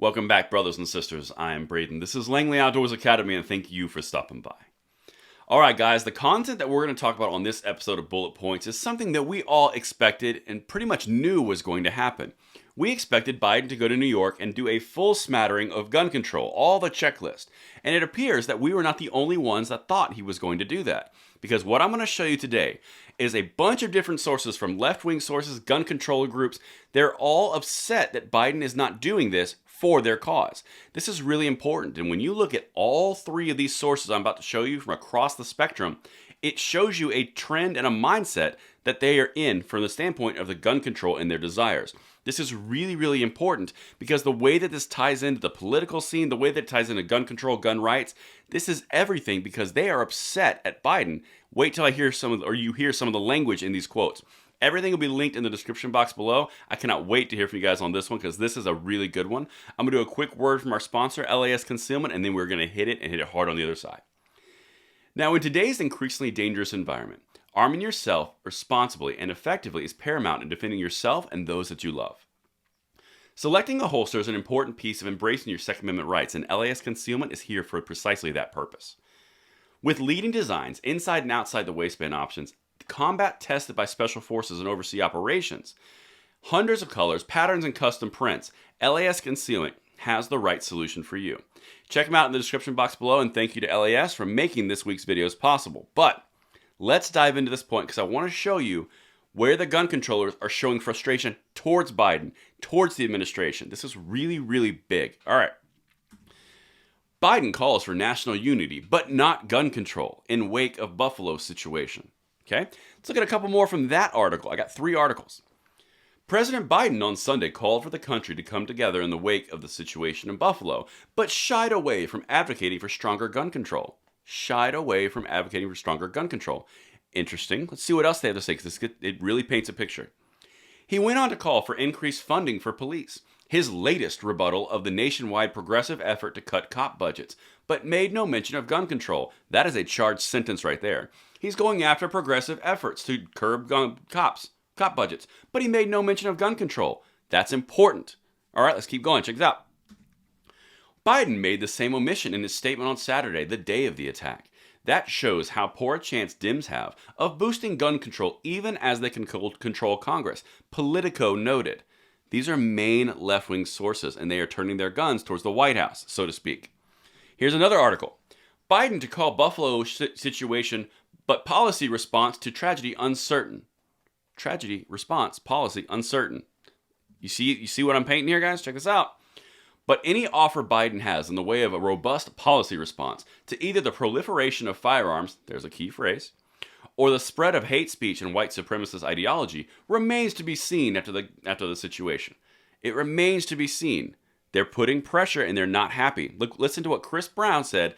Welcome back, brothers and sisters. I am Braden. This is Langley Outdoors Academy, and thank you for stopping by. Alright, guys, the content that we're going to talk about on this episode of Bullet Points is something that we all expected and pretty much knew was going to happen. We expected Biden to go to New York and do a full smattering of gun control, all the checklist. And it appears that we were not the only ones that thought he was going to do that. Because what I'm going to show you today is a bunch of different sources from left-wing sources, gun control groups. They're all upset that Biden is not doing this for their cause. This is really important. And when you look at all three of these sources I'm about to show you from across the spectrum, it shows you a trend and a mindset that they are in from the standpoint of the gun control and their desires. This is really, really important because the way that this ties into the political scene, the way that it ties into gun control, gun rights, this is everything because they are upset at Biden. Wait till I hear you hear some of the language in these quotes. Everything will be linked in the description box below. I cannot wait to hear from you guys on this one because this is a really good one. I'm going to do a quick word from our sponsor, LAS Concealment, and then we're going to hit it and hit it hard on the other side. Now, in today's increasingly dangerous environment, arming yourself responsibly and effectively is paramount in defending yourself and those that you love. Selecting a holster is an important piece of embracing your Second Amendment rights, and LAS Concealment is here for precisely that purpose. With leading designs, inside and outside the waistband options, combat tested by special forces and overseas operations, hundreds of colors, patterns, and custom prints, LAS Concealment has the right solution for you. Check them out in the description box below, and thank you to LAS for making this week's videos possible. But let's dive into this point because I want to show you where the gun controllers are showing frustration towards Biden, towards the administration. This is really, really big. All right. Biden calls for national unity, but not gun control in wake of Buffalo situation. Okay, let's look at a couple more from that article. I got 3 articles. President Biden on Sunday called for the country to come together in the wake of the situation in Buffalo, but shied away from advocating for stronger gun control. Shied away from advocating for stronger gun control. Interesting. Let's see what else they have to say because it really paints a picture. He went on to call for increased funding for police, his latest rebuttal of the nationwide progressive effort to cut cop budgets, but made no mention of gun control. That is a charged sentence right there. He's going after progressive efforts to curb cop budgets, but he made no mention of gun control. That's important. All right, let's keep going. Check this out. Biden made the same omission in his statement on Saturday, the day of the attack. That shows how poor a chance Dems have of boosting gun control even as they can control Congress. Politico noted. These are main left-wing sources, and they are turning their guns towards the White House, so to speak. Here's another article. Biden to call Buffalo situation, but policy response to tragedy uncertain. Tragedy response policy uncertain. You see what I'm painting here, guys? Check this out. But any offer Biden has in the way of a robust policy response to either the proliferation of firearms, there's a key phrase, or the spread of hate speech and white supremacist ideology remains to be seen after the situation. It remains to be seen. They're putting pressure and they're not happy. Listen to what Chris Brown said.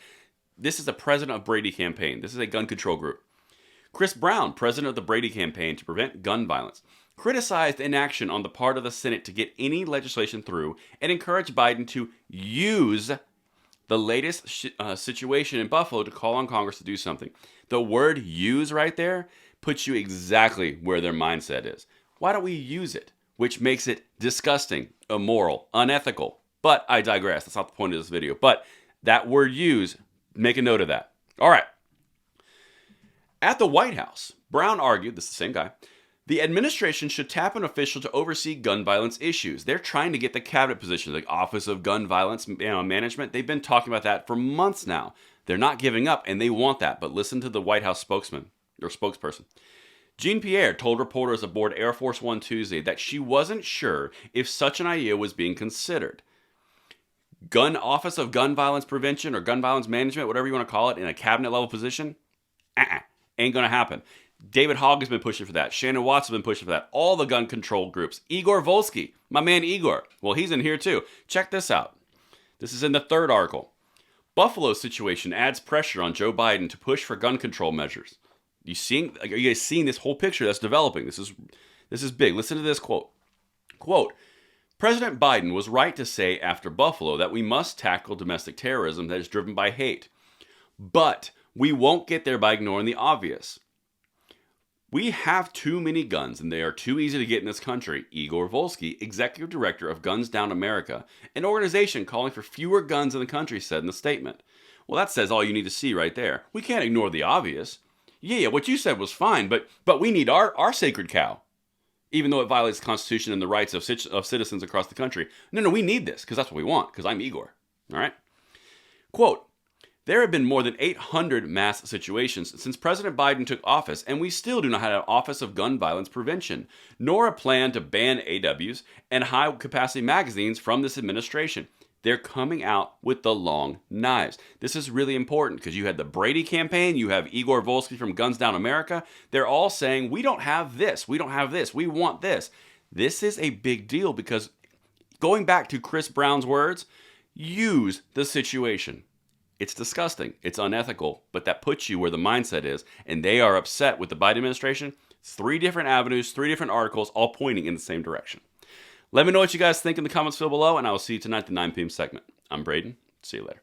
This is the president of Brady campaign. This is a gun control group. Chris Brown, president of the Brady campaign to prevent gun violence, criticized inaction on the part of the Senate to get any legislation through and encouraged Biden to use the latest situation in Buffalo to call on Congress to do something. The word use right there puts you exactly where their mindset is. Why don't we use it? Which makes it disgusting, immoral, unethical. But I digress. That's not the point of this video. But that word use, make a note of that. All right. At the White House, Brown argued, this is the same guy, the administration should tap an official to oversee gun violence issues. They're trying to get the cabinet position, like Office of Gun Violence Management. They've been talking about that for months now. They're not giving up, and they want that. But listen to the White House spokesperson. Jean-Pierre told reporters aboard Air Force One Tuesday that she wasn't sure if such an idea was being considered. Office of Gun Violence Prevention or Gun Violence Management, whatever you want to call it, in a cabinet level position, ain't going to happen. David Hogg has been pushing for that. Shannon Watts has been pushing for that. All the gun control groups. Igor Volsky, my man Igor. Well, he's in here too. Check this out. This is in the 3rd article. Buffalo situation adds pressure on Joe Biden to push for gun control measures. Are you guys seeing this whole picture that's developing? This is big. Listen to this quote. Quote, President Biden was right to say after Buffalo that we must tackle domestic terrorism that is driven by hate. But we won't get there by ignoring the obvious. We have too many guns and they are too easy to get in this country, Igor Volsky, executive director of Guns Down America, an organization calling for fewer guns in the country, said in the statement. Well, that says all you need to see right there. We can't ignore the obvious. Yeah, what you said was fine, but we need our sacred cow. Even though it violates the Constitution and the rights of citizens across the country. No, we need this, because that's what we want, because I'm Igor. All right? Quote, there have been more than 800 mass situations since President Biden took office, and we still do not have an Office of Gun Violence Prevention, nor a plan to ban AWs and high-capacity magazines from this administration. They're coming out with the long knives. This is really important because you had the Brady campaign, you have Igor Volsky from Guns Down America. They're all saying, we don't have this, we don't have this, we want this. This is a big deal because going back to Chris Brown's words, use the situation. It's disgusting, it's unethical, but that puts you where the mindset is, and they are upset with the Biden administration. 3 different avenues, 3 different articles, all pointing in the same direction. Let me know what you guys think in the comments below, and I will see you tonight at the 9 p.m. segment. I'm Braden. See you later.